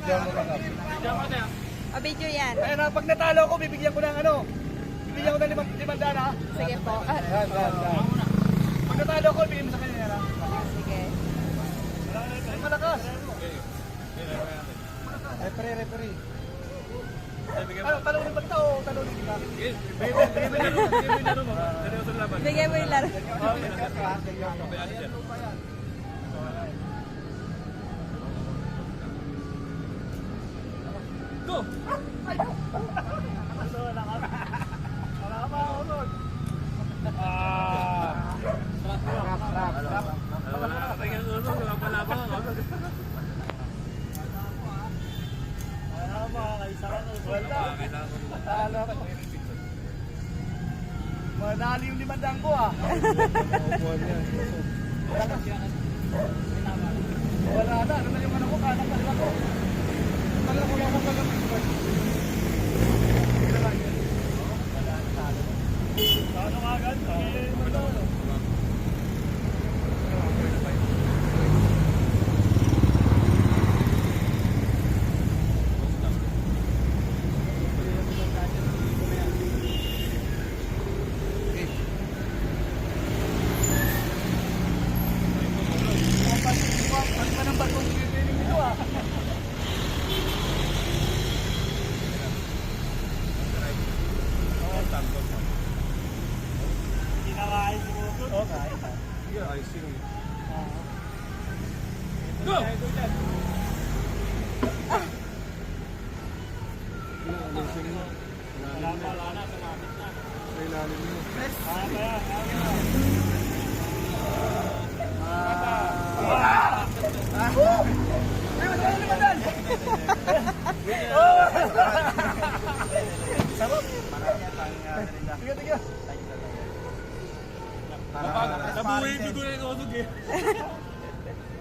O, video yan. Ayun na, pag natalo ko, bibigyan ko ng ano. Bibigyan ko ng 500 ha. Sige po. Pag natalo ko, bibigyan mo sa kanya na. Sige. Ay, malakas. Referee. Ano, talunin ba ito o talunin kita? Bigay mo yung laro. Go! Madali yung 500 ko ah. Wala na, ano na yung ano ko, kanan kaliwa ko. Wala ko lang ako ano nga agad? Go! Nabuhay ko na yung usog eh.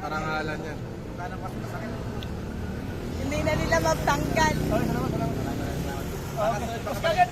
Parang halan yan. Hindi na nila magtanggal. Puskagan!